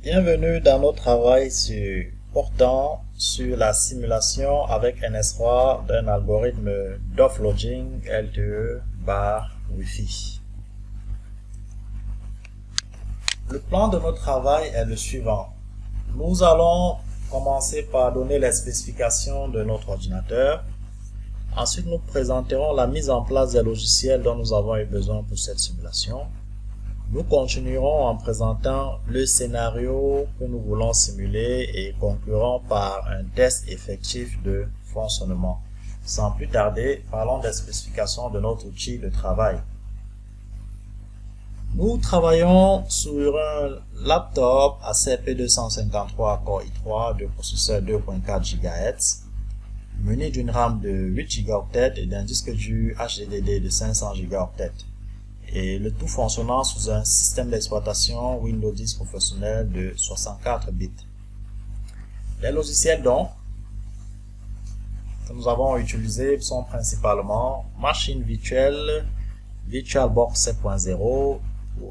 Bienvenue dans notre travail portant sur la simulation avec NS3 d'un algorithme d'offloading LTE bar Wi-Fi. Le plan de notre travail est le suivant. Nous allons commencer par donner les spécifications de notre ordinateur. Ensuite, nous présenterons la mise en place des logiciels dont nous avons eu besoin pour cette simulation. Nous continuerons en présentant le scénario que nous voulons simuler et conclurons par un test effectif de fonctionnement. Sans plus tarder, parlons des spécifications de notre outil de travail. Nous travaillons sur un laptop ACP253 Core i3 de processeur 2.4 GHz, muni d'une RAM de 8 Go et d'un disque dur HDD de 500 Go. Et le tout fonctionnant sous un système d'exploitation Windows 10 professionnel de 64 bits. Les logiciels donc que nous avons utilisés sont principalement Machine Virtuelle, VirtualBox 7.0.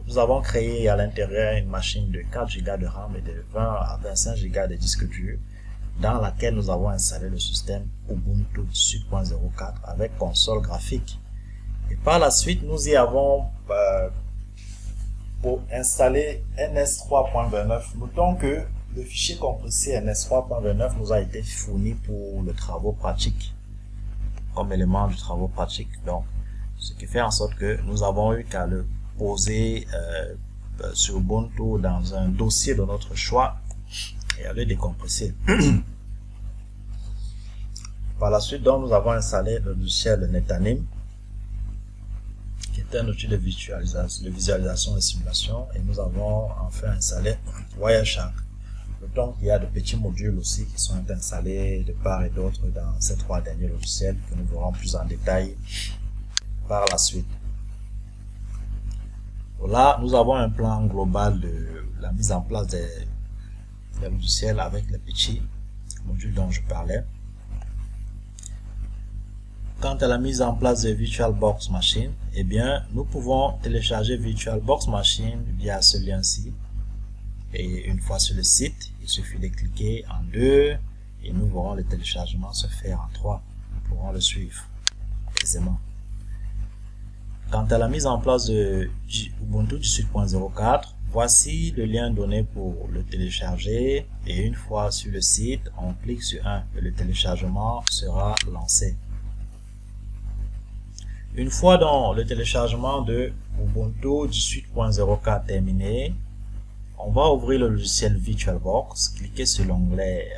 Nous avons créé à l'intérieur une machine de 4 Go de RAM et de 20 à 25 Go de disque dur dans laquelle nous avons installé le système Ubuntu 18.04 avec console graphique. Et par la suite, nous y avons pour installer NS3.29. Notons que le fichier compressé NS3.29 nous a été fourni pour le travaux pratique, comme élément du travaux pratique. Donc, ce qui fait en sorte que nous avons eu qu'à le poser sur Ubuntu dans un dossier de notre choix et à le décompresser. Par la suite, donc, nous avons installé le logiciel de Netanim, qui est un outil de visualisation et simulation, et nous avons enfin installé Wireshark. Notons qu'il y a de petits modules aussi qui sont installés de part et d'autre dans ces trois derniers logiciels que nous verrons plus en détail par la suite. Là, nous avons un plan global de la mise en place des logiciels avec les petits modules dont je parlais. Quant à la mise en place de VirtualBox Machine, eh bien, nous pouvons télécharger VirtualBox Machine via ce lien-ci. Et une fois sur le site, il suffit de cliquer en 2 et nous verrons le téléchargement se faire en 3. Nous pourrons le suivre aisément. Quant à la mise en place de Ubuntu 18.04, voici le lien donné pour le télécharger. Et une fois sur le site, on clique sur 1 et le téléchargement sera lancé. Une fois dans le téléchargement de Ubuntu 18.04 terminé, on va ouvrir le logiciel VirtualBox, cliquer sur l'onglet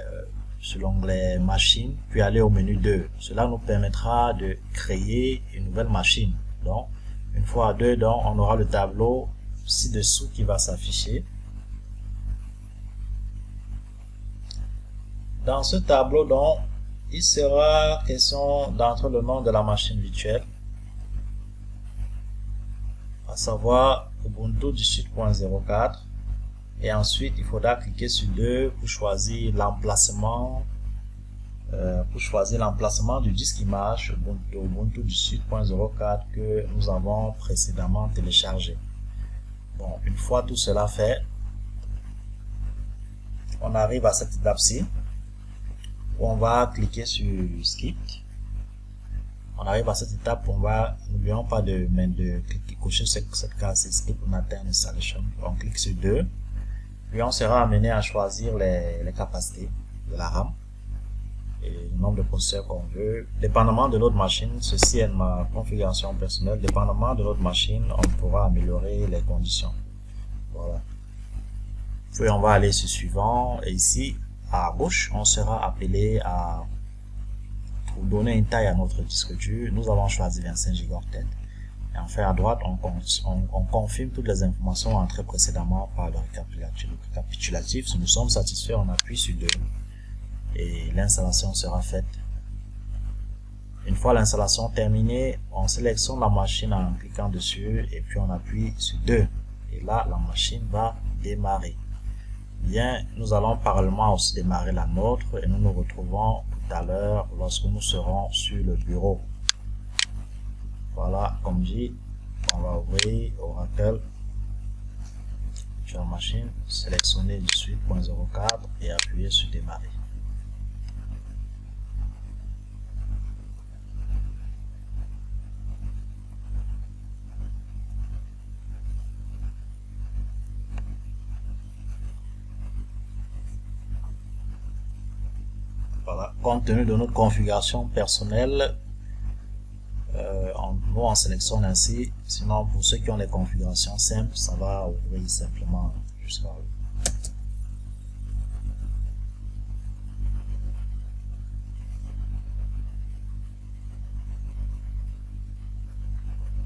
Machine, puis aller au menu 2. Cela nous permettra de créer une nouvelle machine. Donc, une fois dedans, on aura le tableau ci-dessous qui va s'afficher. Dans ce tableau, donc, il sera question d'entrer le nom de la machine virtuelle, à savoir Ubuntu 18.04, et ensuite il faudra cliquer sur 2 pour choisir l'emplacement du disque image Ubuntu 18.04 que nous avons précédemment téléchargé. Bon, une fois tout cela fait, on arrive à cette étape-ci où on va cliquer sur Skip. On arrive à cette étape, n'oublions pas de cocher cette case Skip Matin Installation. On clique sur 2, puis on sera amené à choisir les capacités de la RAM et le nombre de processeurs qu'on veut. Dépendamment de notre machine, ceci est ma configuration personnelle, dépendamment de notre machine, on pourra améliorer les conditions. Voilà. Puis on va aller sur suivant, et ici, à gauche, on sera appelé à pour donner une taille à notre disque dur. Nous avons choisi 25 Go. Et enfin à droite, on confirme toutes les informations entrées précédemment par le récapitulatif. Si nous sommes satisfaits, on appuie sur 2 et l'installation sera faite. Une fois l'installation terminée, on sélectionne la machine en cliquant dessus et puis on appuie sur 2. Et là, la machine va démarrer. Bien, nous allons parallèlement aussi démarrer la nôtre et nous nous retrouvons tout à l'heure lorsque nous serons sur le bureau. Voilà, comme dit, on va ouvrir Oracle virtual machine, sélectionner du suite.04 et appuyer sur démarrer. Voilà, compte tenu de notre configuration personnelle, nous on sélectionne ainsi. Sinon, pour ceux qui ont des configurations simples, ça va ouvrir simplement jusqu'à eux.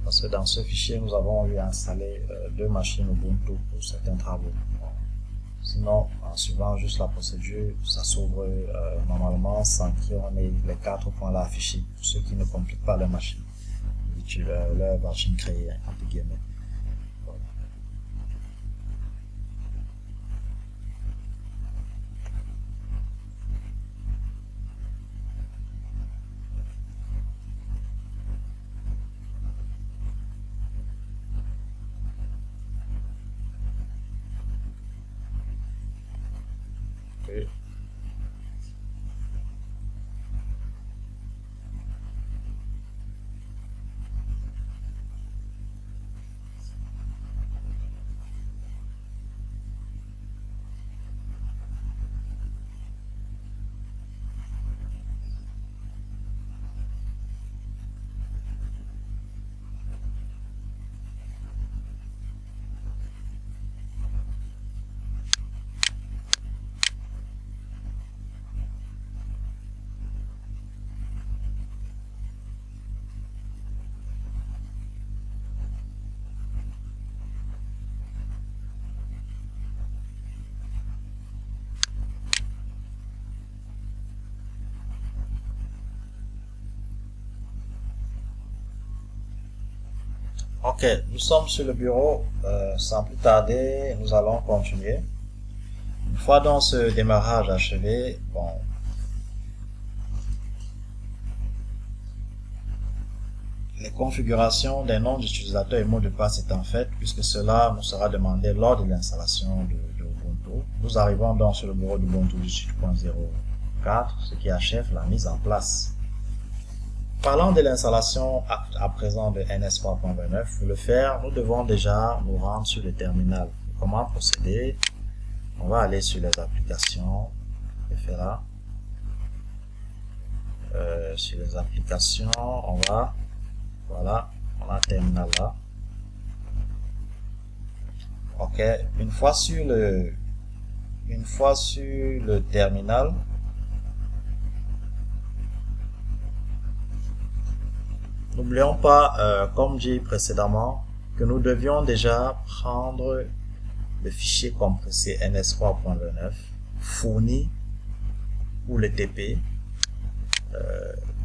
Parce que dans ce fichier, nous avons eu installé deux machines Ubuntu pour certains travaux. Sinon, en suivant juste la procédure, ça s'ouvre normalement sans qu'on ait les 4 points là affichés. Pour ceux qui ne compliquent pas leur machine, leur machine créée, entre guillemets. Voilà. Okay. Ok, nous sommes sur le bureau. Sans plus tarder, nous allons continuer. Une fois donc ce démarrage achevé, bon, les configurations des noms d'utilisateurs et mots de passe étant faites, puisque cela nous sera demandé lors de l'installation de Ubuntu, nous arrivons donc sur le bureau d'Ubuntu 18.04, ce qui achève la mise en place. Parlant de l'installation à présent de NS3.29, pour le faire, nous devons déjà nous rendre sur le terminal. Comment procéder? On va aller sur les applications, là. Sur les applications, on va, voilà, on a un terminal là. Ok, une fois sur le terminal, n'oublions pas, comme dit précédemment, que nous devions déjà prendre le fichier compressé NS3.29 fourni pour le TP,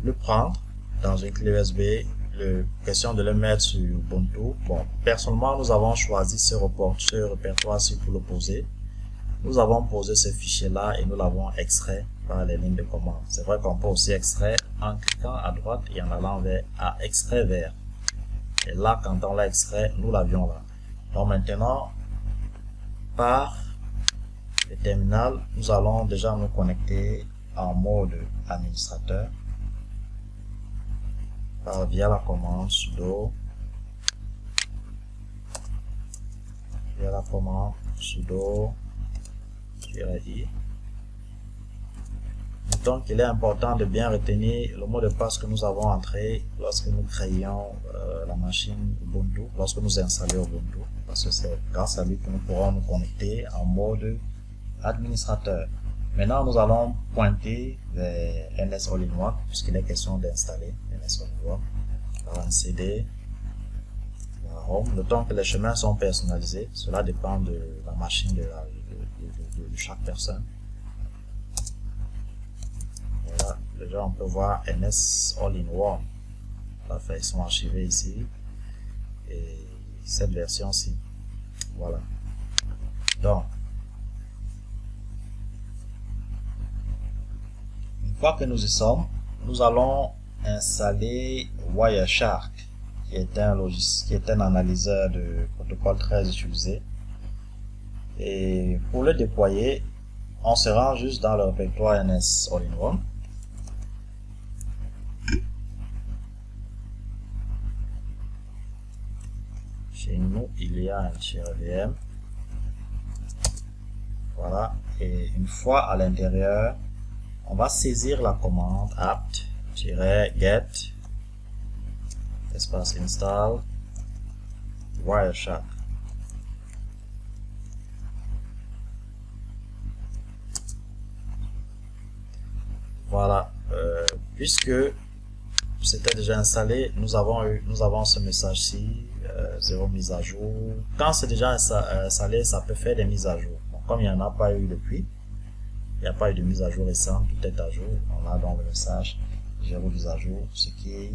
le prendre dans une clé USB, question de le mettre sur Ubuntu. Bon, personnellement, nous avons choisi ce répertoire-ci pour le poser. Nous avons posé ce fichier-là et nous l'avons extrait par les lignes de commande. C'est vrai qu'on peut aussi extraire en cliquant à droite et en allant vers extrait vers. Et là, quand on l'a extrait, nous l'avions là. Donc maintenant, par le terminal, nous allons déjà nous connecter en mode administrateur via la commande sudo -i. Donc il est important de bien retenir le mot de passe que nous avons entré lorsque nous créions la machine Ubuntu, lorsque nous installons Ubuntu, parce que c'est grâce à lui que nous pourrons nous connecter en mode administrateur. Maintenant nous allons pointer vers NS All-in-One, puisqu'il est question d'installer NS All-in-One par un CD, la home. Le temps que les chemins sont personnalisés, cela dépend de la machine de chaque personne. Voilà, déjà on peut voir NS All-in-One. La ils sont archivés ici et cette version-ci. Voilà. Donc, une fois que nous y sommes, nous allons installer Wireshark, qui est un logiciel, qui est un analyseur de protocole très utilisé. Et pour le déployer, on se rend juste dans le répertoire NS All-in-One. Chez nous, il y a un -vm. Voilà. Et une fois à l'intérieur, on va saisir la commande apt-get espace install Wireshark. Voilà, puisque c'était déjà installé, nous avons ce message-ci, 0 mise à jour. Quand c'est déjà installé, ça peut faire des mises à jour. Bon, comme il n'y en a pas eu depuis, il n'y a pas eu de mise à jour récente, tout est à jour. On a dans le message 0 mise à jour, ce qui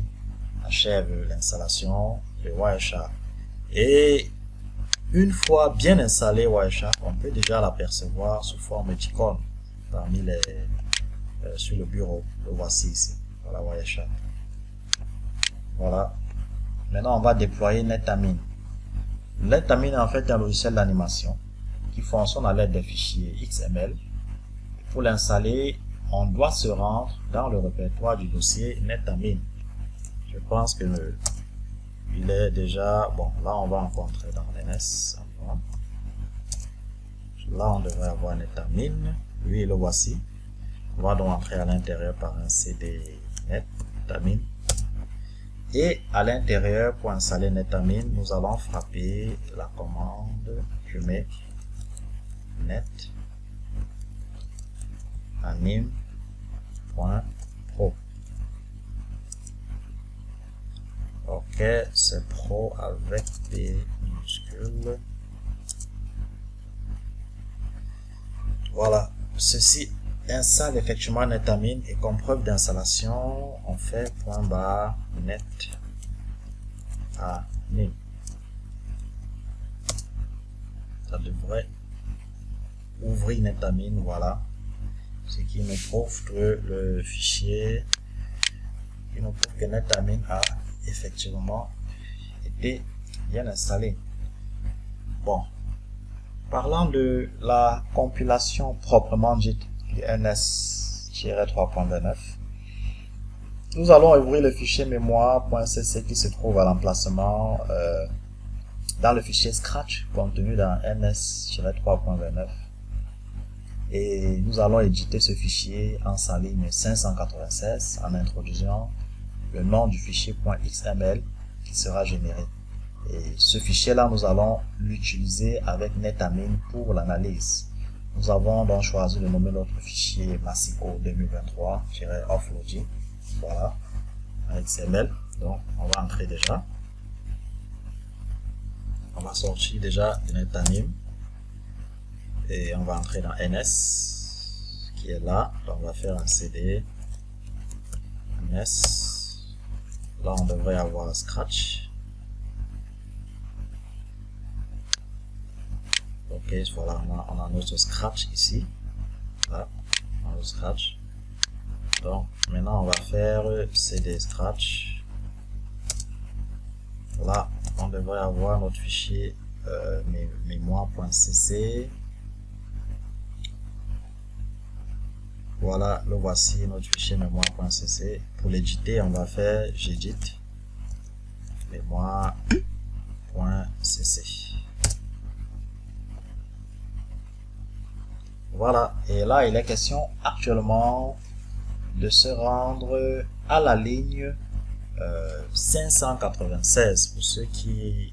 achève l'installation de Wireshark. Et une fois bien installé Wireshark, on peut déjà l'apercevoir sous forme d'icône parmi les sur le bureau. Le voici ici. Voilà Wireshark. Voilà. Maintenant, on va déployer NetAmine. NetAmine est en fait un logiciel d'animation qui fonctionne à l'aide des fichiers XML. Pour l'installer, on doit se rendre dans le répertoire du dossier NetAmine. Je pense que il est déjà... Bon, là, on va entrer dans NS. Là, on devrait avoir NetAmine. Lui, le voici. On va donc entrer à l'intérieur par un CD NetAmine. Et à l'intérieur, pour installer NetAmine, nous allons frapper la commande je mets netamine.pro. Ok, c'est pro avec P minuscule. Voilà, ceci installe effectivement NetAmine et comme preuve d'installation, on fait .NetAmine. Ça devrait ouvrir NetAmine, voilà. Ce qui nous prouve que le fichier, qui nous prouve que NetAmine a effectivement été bien installé. Bon, parlant de la compilation proprement dite du NS-3.29, nous allons ouvrir le fichier mémoire.cc qui se trouve à l'emplacement dans le fichier Scratch contenu dans NS-3.29 et nous allons éditer ce fichier en sa ligne 596 en introduisant le nom du fichier .xml qui sera généré. Et ce fichier là, nous allons l'utiliser avec NetAmine pour l'analyse. Nous avons donc choisi de nommer notre fichier Massico 2023-offloading. Voilà, en XML. Donc, on va entrer déjà. On va sortir déjà de NetAmine. Et on va entrer dans NS, qui est là. Donc, on va faire un CD. NS. Là, on devrait avoir Scratch. Ok, voilà, on a notre Scratch ici. Là, on a le Scratch. Donc, maintenant, on va faire CD Scratch. Là, on devrait avoir notre fichier mémoire.cc. Voilà, le voici, notre fichier mémoire.cc. Pour l'éditer, on va faire j'édite mémoire.cc. Voilà, et là il est question actuellement de se rendre à la ligne 596 pour ceux qui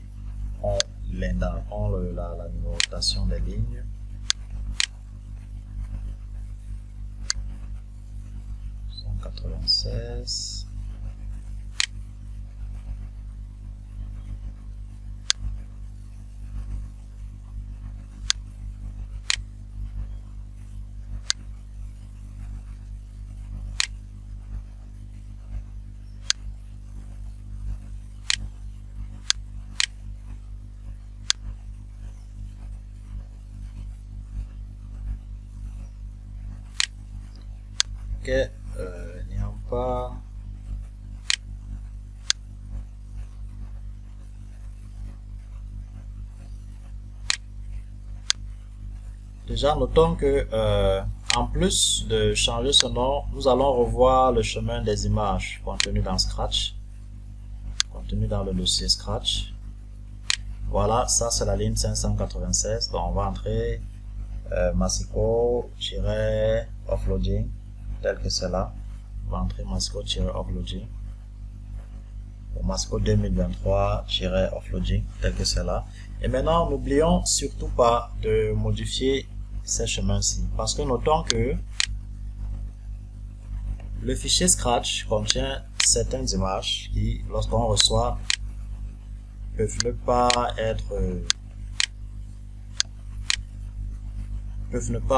ont la numérotation des lignes. Ok, il n'y a pas. Déjà, notons que en plus de changer ce nom, nous allons revoir le chemin des images contenues dans Scratch, contenu dans le dossier Scratch. Voilà, ça c'est la ligne 596. Donc on va entrer Massico-offloading tel que c'est là. On va entrer Massico-offloading. Massico 2023-offloading tel que c'est là. Et maintenant, n'oublions surtout pas de modifier ces chemins-ci, parce que notons que le fichier Scratch contient certaines images qui, lorsqu'on reçoit, peuvent ne pas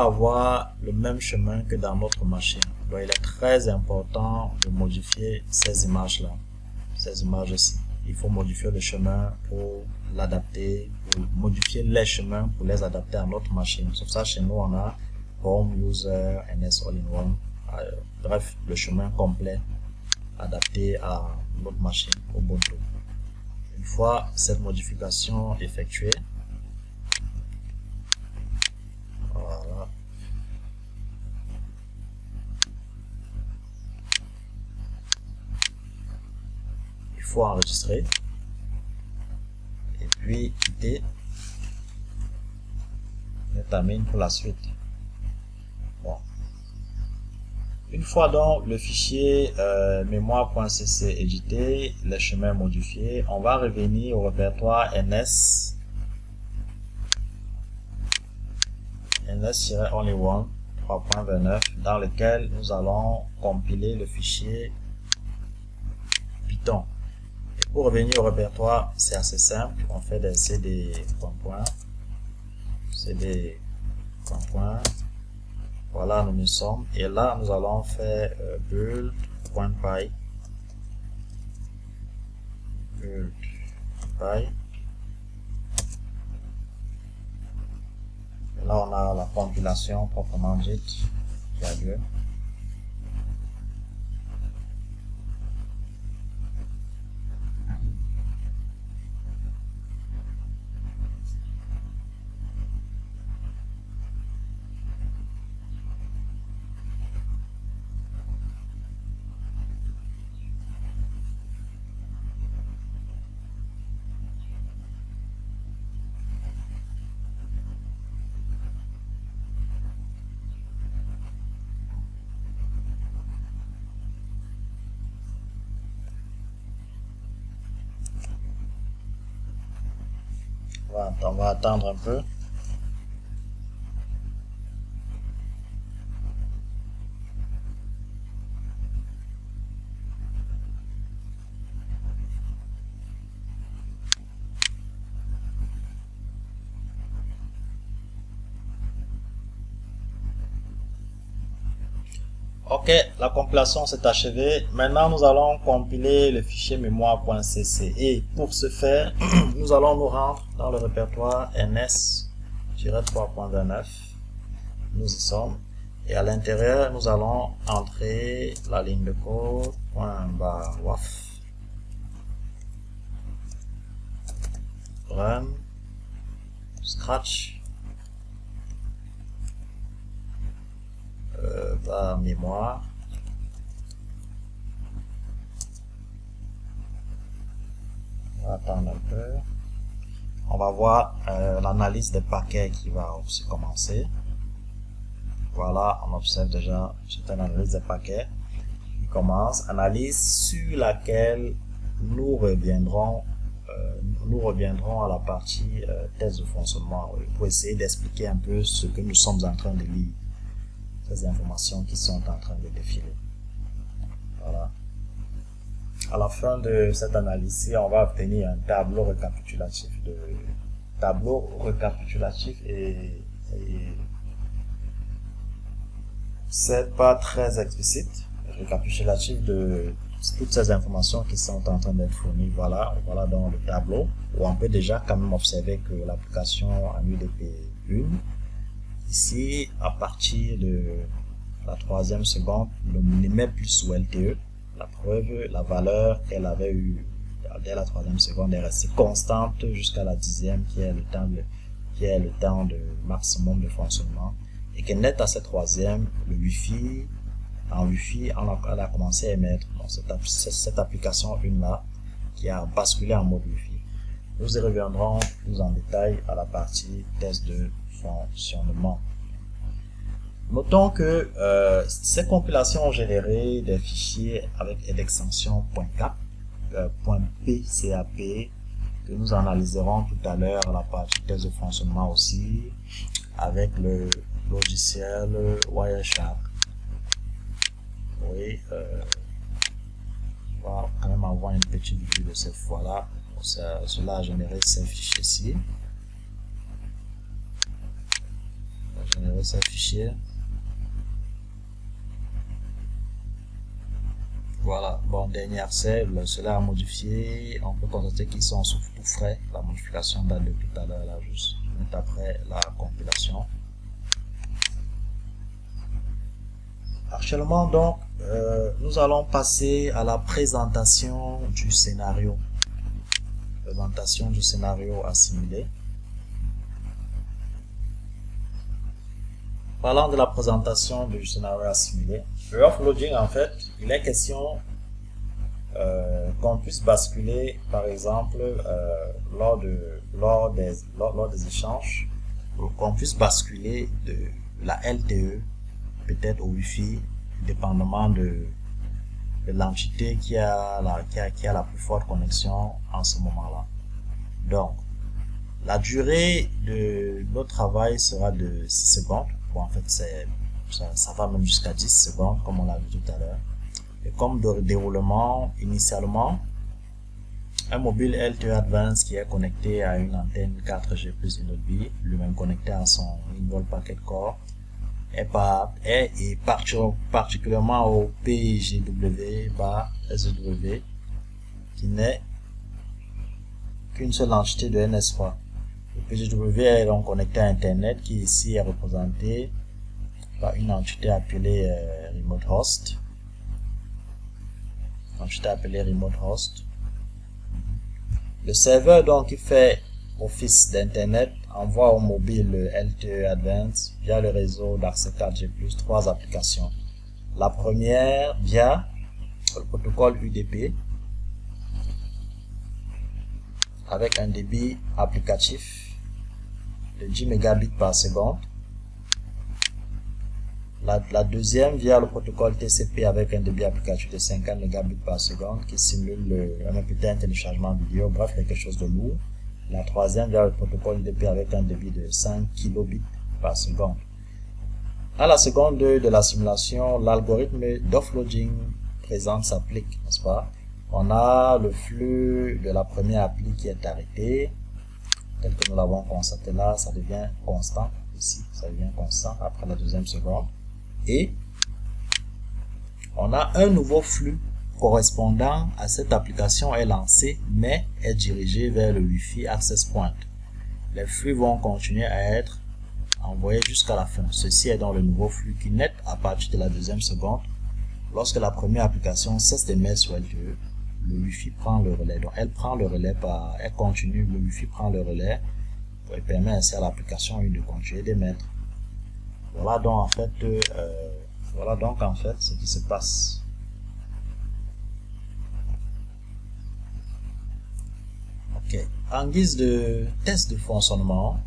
avoir le même chemin que dans notre machine. Donc il est très important de modifier ces images-là, ces images-ci. Il faut modifier le chemin pour l'adapter, pour modifier les chemins pour les adapter à notre machine. Sauf ça, chez nous, on a Home, User, NS All-in-One. Bref, le chemin complet adapté à notre machine Ubuntu. Une fois cette modification effectuée, voilà. Il faut enregistrer et puis quitter. On termine pour la suite. Bon. Une fois donc le fichier mémoire.cc édité, les chemins modifiés, on va revenir au répertoire ns-only1 3.29 dans lequel nous allons compiler le fichier Python. Et pour revenir au répertoire, c'est assez simple, on fait des cd cd. Voilà, nous y sommes. Et là, nous allons faire build.py. Et là, on a la compilation proprement dite qui a lieu. Voilà, on va attendre un peu. Ok, la compilation s'est achevée. Maintenant, nous allons compiler le fichier mémoire.cc. Et pour ce faire, nous allons nous rendre dans le répertoire ns-3.29. Nous y sommes. Et à l'intérieur, nous allons entrer la ligne de code .waf run scratch mémoire. On va attendre un peu. On va voir l'analyse des paquets qui va aussi commencer. Voilà, on observe déjà cette analyse des paquets qui commence. Analyse sur laquelle nous reviendrons à la partie test de fonctionnement pour essayer d'expliquer un peu ce que nous sommes en train de lire. Ces informations qui sont en train de défiler. Voilà. À la fin de cette analyse, on va obtenir un tableau récapitulatif et c'est pas très explicite, récapitulatif de toutes ces informations qui sont en train d'être fournies. Voilà dans le tableau où on peut déjà quand même observer que l'application en UDP 1 ici, à partir de la 3e seconde, ne met plus sous LTE. La preuve, la valeur qu'elle avait eue dès la 3e seconde est restée constante jusqu'à la 10e, qui est le temps qui est le temps de maximum de fonctionnement, et que net à cette troisième, le Wi-Fi, elle a commencé à émettre donc cette application 1 là, qui a basculé en mode Wi-Fi. Nous y reviendrons plus en détail à la partie test de fonctionnement. Notons que ces compilations ont généré des fichiers avec l'extension .cap, .pcap, que nous analyserons tout à l'heure à la partie test de fonctionnement aussi, avec le logiciel Wireshark. Oui, on va quand même avoir une petite vue de cette fois-là. Cela a généré ces fichiers-ci. On va générer ces fichiers. Voilà, bon, dernière celle, cela a modifié. On peut constater qu'ils sont sous tout frais. La modification date de tout à l'heure, là, juste après la compilation. Actuellement, donc, nous allons passer à la présentation du scénario. Présentation du scénario assimilé. Parlant de la présentation du scénario assimilé, le offloading, en fait, il est question qu'on puisse basculer, par exemple, lors des échanges, qu'on puisse basculer de la LTE peut-être au Wi-Fi, dépendamment de l'entité qui a la plus forte connexion en ce moment-là. Donc, la durée de notre travail sera de 6 secondes. Bon, en fait, ça va même jusqu'à 10 secondes, comme on l'a vu tout à l'heure. Et comme de déroulement, initialement, un mobile LTE Advanced qui est connecté à une antenne 4G plus une autre bille, lui-même connecté à son Involved Packet Core, et particulièrement au PGW/SW, qui n'est qu'une seule entité de NS3. Le PGW est donc connecté à Internet, qui ici est représenté par une entité appelée Remote Host. Le serveur donc qui fait office d'internet envoie au mobile LTE Advanced via le réseau d'accès 4G+, 3 applications. La première via le protocole UDP avec un débit applicatif de 10 mégabits par seconde. La deuxième via le protocole TCP avec un débit applicatif de 50 mégabits par seconde qui simule un MP3 téléchargement vidéo, bref quelque chose de lourd. La troisième via le protocole UDP avec un débit de 5 kilobits par seconde. À la seconde de la simulation, l'algorithme d'offloading présent s'applique, n'est-ce pas? On a le flux de la première appli qui est arrêté, tel que nous l'avons constaté là, ça devient constant ici, ça devient constant après la deuxième seconde. Et on a un nouveau flux correspondant à cette application est lancé, mais est dirigé vers le Wi-Fi Access Point. Les flux vont continuer à être envoyés jusqu'à la fin. Ceci est dans le nouveau flux qui naît à partir de la deuxième seconde. Lorsque la première application cesse d'émettre sur LTE, le Wi-Fi prend le relais. Donc elle prend le relais elle continue, le Wi-Fi prend le relais et permet ainsi à l'application de continuer d'émettre. Voilà donc en fait ce qui se passe. En guise de test de fonctionnement,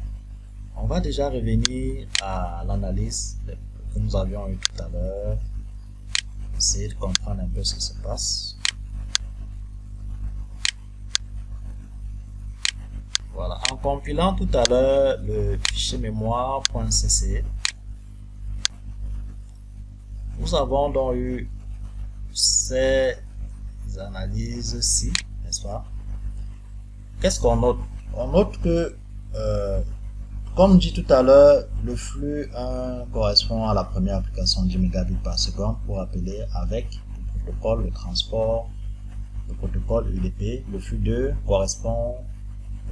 on va déjà revenir à l'analyse que nous avions eu tout à l'heure, essayer de comprendre un peu ce qui se passe. Voilà, en compilant tout à l'heure le fichier mémoire.cc, nous avons donc eu ces analyses-ci, n'est-ce pas? Qu'est-ce qu'on note? On note que, comme dit tout à l'heure, le flux 1 correspond à la première application de 10 mégabits par seconde pour appeler avec le protocole, le transport, le protocole UDP. Le flux 2 correspond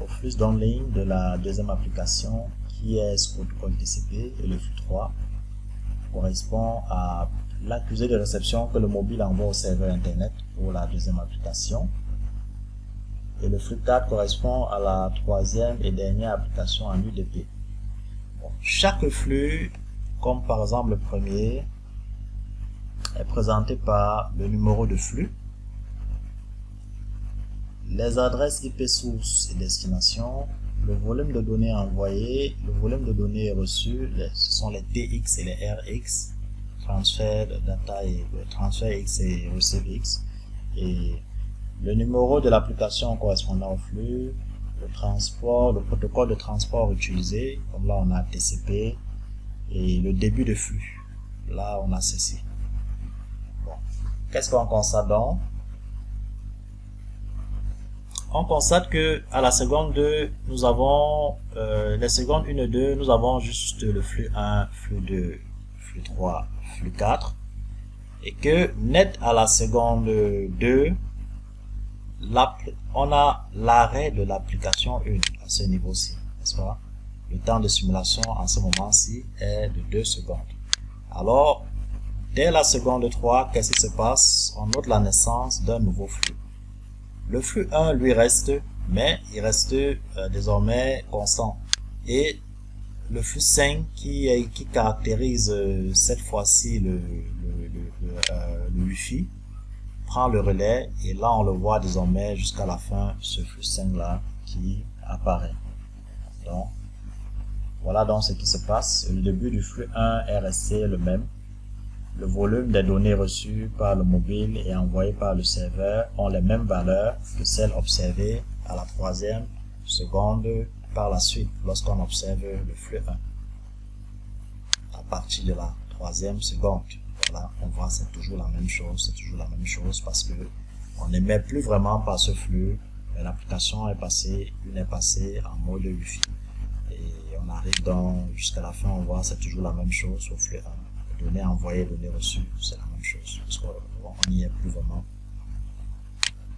au flux downlink de la deuxième application qui est ce protocole TCP, et le flux 3 correspond à l'accusé de réception que le mobile envoie au serveur internet pour la deuxième application. Et le flux 4 correspond à la troisième et dernière application en UDP. Bon, chaque flux, comme par exemple le premier, est présenté par le numéro de flux, les adresses IP source et destination, le volume de données envoyé, le volume de données reçues, ce sont les TX et les RX, transfert de data et transfert X et receive X, et le numéro de l'application correspondant au flux, le transport, le protocole de transport utilisé, comme là on a TCP, et le début de flux, là on a ceci. Bon. Qu'est-ce qu'on constate donc? On constate que à la seconde 2, nous avons les secondes 1 et 2, nous avons juste le flux 1, flux 2, flux 3, flux 4, et que net à la seconde 2, on a l'arrêt de l'application 1 à ce niveau-ci, n'est-ce pas? Le temps de simulation en ce moment-ci est de 2 secondes. Alors, dès la seconde 3, qu'est-ce qui se passe? On note la naissance d'un nouveau flux. Le flux 1 lui reste, mais il reste désormais constant. Et le flux 5 qui caractérise cette fois-ci le Wi-Fi prend le relais, et là on le voit désormais jusqu'à la fin, ce flux 5 là qui apparaît. Donc voilà donc ce qui se passe. Le début du flux 1 est resté le même. Le volume des données reçues par le mobile et envoyées par le serveur ont les mêmes valeurs que celles observées à la troisième seconde par la suite lorsqu'on observe le flux 1. À partir de la troisième seconde, voilà, on voit c'est toujours la même chose, parce que on n'émet plus vraiment par ce flux, mais l'application est passée en mode Wi-Fi. Et on arrive donc jusqu'à la fin, on voit c'est toujours la même chose au flux 1. Données envoyées, données reçues, c'est la même chose, parce qu'on n'y est plus vraiment.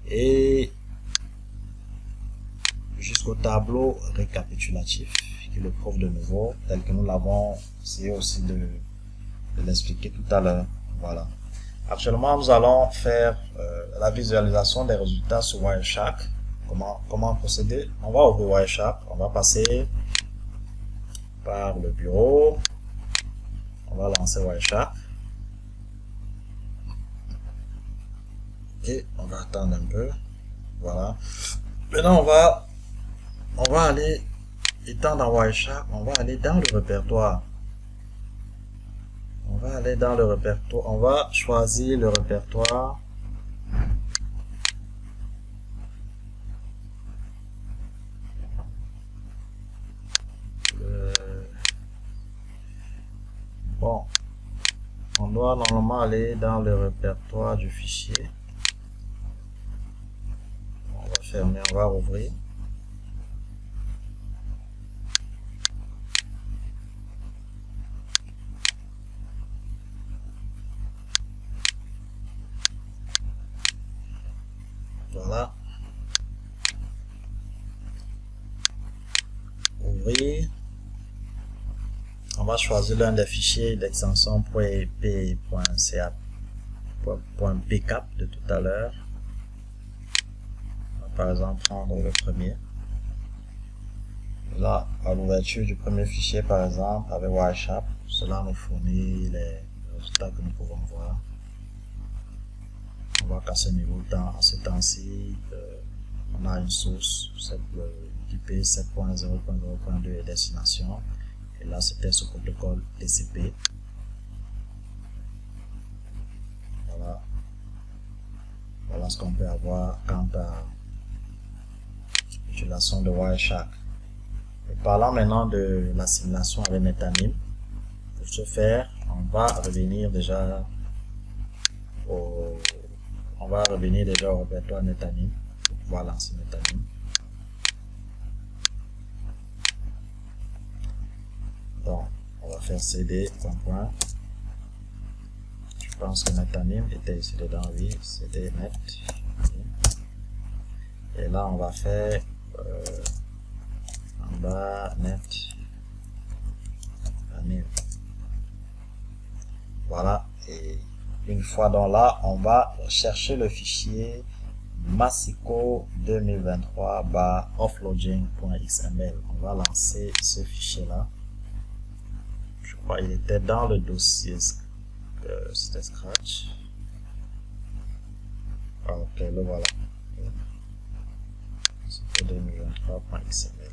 Et jusqu'au tableau récapitulatif, qui le prouve de nouveau, tel que nous l'avons essayé aussi de l'expliquer tout à l'heure. Voilà. Actuellement, nous allons faire la visualisation des résultats sur Wireshark. Comment procéder? On va ouvrir Wireshark, on va passer par le bureau. On va lancer Wireshark. Et on va attendre un peu. Voilà. Maintenant, on va aller, étant dans Wireshark, on va aller dans le répertoire. On va choisir le répertoire. Bon, on doit normalement aller dans le répertoire du fichier. On va fermer, on va rouvrir. Voilà. Ouvrir. On va choisir l'un des fichiers d'extension .ep.ca.pcap de tout à l'heure. On va par exemple prendre le premier. Là, à l'ouverture du premier fichier, par exemple, avec Wireshark, cela nous fournit les résultats que nous pouvons voir. On voit qu'à ce niveau, à ce temps-ci, on a une source, IP 7.0.0.2 et destination. Et là, c'était ce protocole TCP. Voilà. Voilà ce qu'on peut avoir quant à l'utilisation de Wireshark. Et parlant maintenant de la simulation avec Netanim, pour ce faire, on va revenir déjà au répertoire Netanim pour pouvoir lancer Netanim. Donc, on va faire cd. Je pense que Netanim était ici dedans, oui, cd net. Et là, on va faire en bas net. Voilà. Et une fois dans là, on va chercher le fichier Massico 2023 offloading.xml. On va lancer ce fichier là. Je crois qu'il était dans le dossier, c'était Scratch. Ok, le voilà. Massico 2023.xml.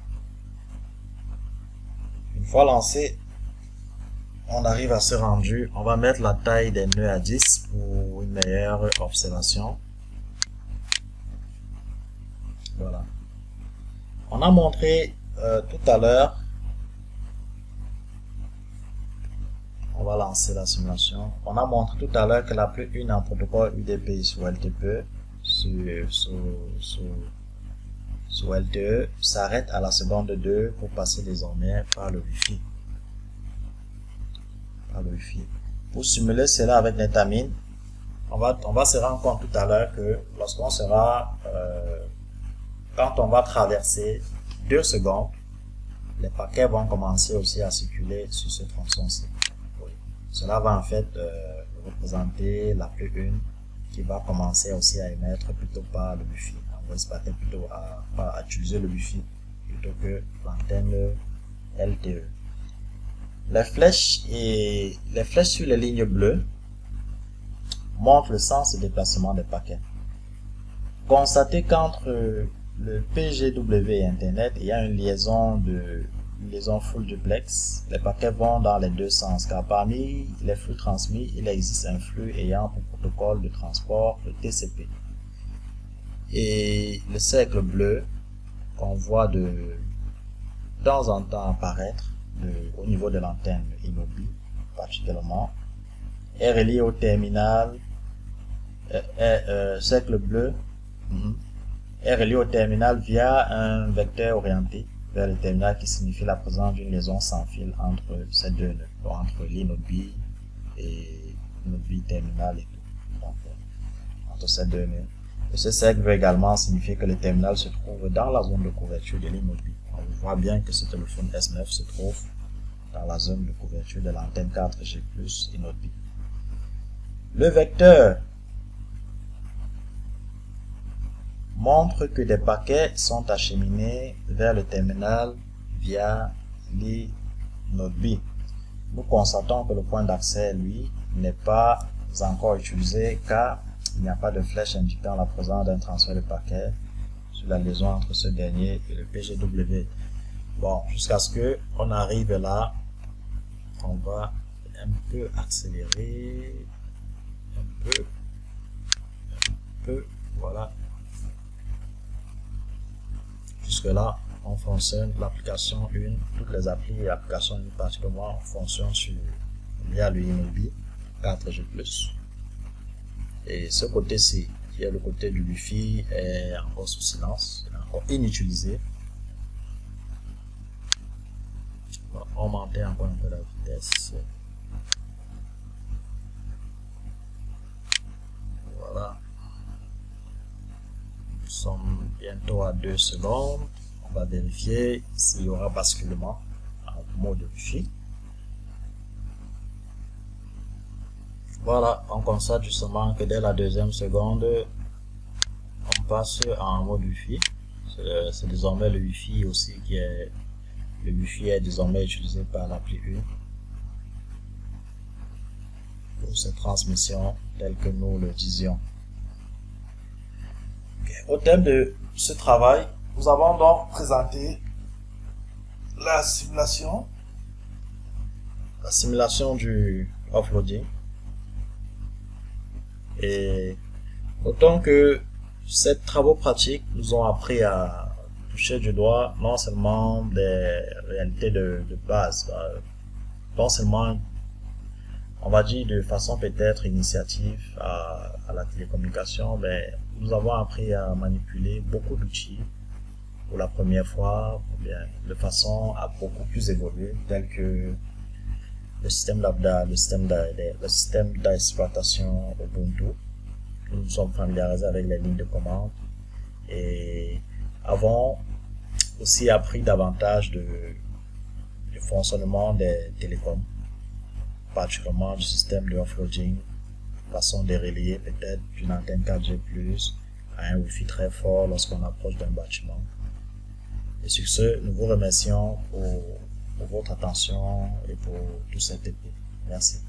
Une fois lancé, on arrive à ce rendu. On va mettre la taille des nœuds à 10 pour une meilleure observation. Voilà. On a montré tout à l'heure. On va lancer la simulation. On a montré tout à l'heure que la plus 1 en protocole UDP sur LTE sur LTE s'arrête à la seconde 2 pour passer désormais par le Wi-Fi. Pour simuler cela avec Netamine, on va se rendre compte tout à l'heure que lorsqu'on sera quand on va traverser 2 secondes, les paquets vont commencer aussi à circuler sur ce tronçon-ci. Oui. Cela va en fait représenter la plus 1 qui va commencer aussi à émettre plutôt par le Wi-Fi. On va se battre plutôt à utiliser le Wi-Fi plutôt que l'antenne LTE. Les flèches sur les lignes bleues montrent le sens de déplacement des paquets. Constatez qu'entre le PGW et Internet, il y a une liaison full duplex. Les paquets vont dans les deux sens, car parmi les flux transmis, il existe un flux ayant pour protocole de transport le TCP. Et le cercle bleu qu'on voit de temps en temps apparaître au niveau de l'antenne Inobi, particulièrement, est relié au terminal. Cercle bleu est relié au terminal via un vecteur orienté vers le terminal qui signifie la présence d'une liaison sans fil entre ces deux nœuds, donc entre l'Inobi et l'Inobi terminal et tout. Donc, entre ces deux nœuds. Et ce cercle veut également signifier que le terminal se trouve dans la zone de couverture de l'Inobi. On voit bien que ce téléphone S9 se trouve dans la zone de couverture de l'antenne 4G+ Inobi. Le vecteur montre que des paquets sont acheminés vers le terminal via l'Inobi. Nous constatons que le point d'accès, lui, n'est pas encore utilisé car il n'y a pas de flèche indiquant la présence d'un transfert de paquets sur la liaison entre ce dernier et le PGW. Bon, jusqu'à ce que on arrive là, on va un peu accélérer, un peu, voilà. Jusque là, on fonctionne, l'application 1, toutes les applis et applications particulièrement fonctionnent via le Inobi 4G+. Et ce côté-ci, qui est le côté du Wi-Fi, est encore sous silence, encore inutilisé. On va augmenter encore un peu la vitesse. Voilà. Nous sommes bientôt à 2 secondes. On va vérifier s'il y aura basculement en mode Wi-Fi. Voilà, on constate justement que dès la 2e seconde, on passe en mode Wi-Fi. C'est désormais le Wi-Fi aussi qui est... Le Wi-Fi est désormais utilisé par l'appli 1 pour cette transmission telle que nous le disions. Okay. Au terme de ce travail, nous avons donc présenté la simulation du offloading. Et autant que ces travaux pratiques nous ont appris à toucher du doigt non seulement des réalités de base, non seulement, on va dire de façon peut-être initiative à la télécommunication, mais nous avons appris à manipuler beaucoup d'outils pour la première fois, ou bien de façon à beaucoup plus évoluer, tel que le système Lambda, le système d'exploitation Ubuntu. Nous nous sommes familiarisés avec les lignes de commande et avons aussi appris davantage du fonctionnement des télécoms, particulièrement du système de offloading, façon de relier peut-être d'une antenne 4G+ à un wifi très fort lorsqu'on approche d'un bâtiment. Et sur ce, nous vous remercions pour votre attention et pour tout cet été. Merci.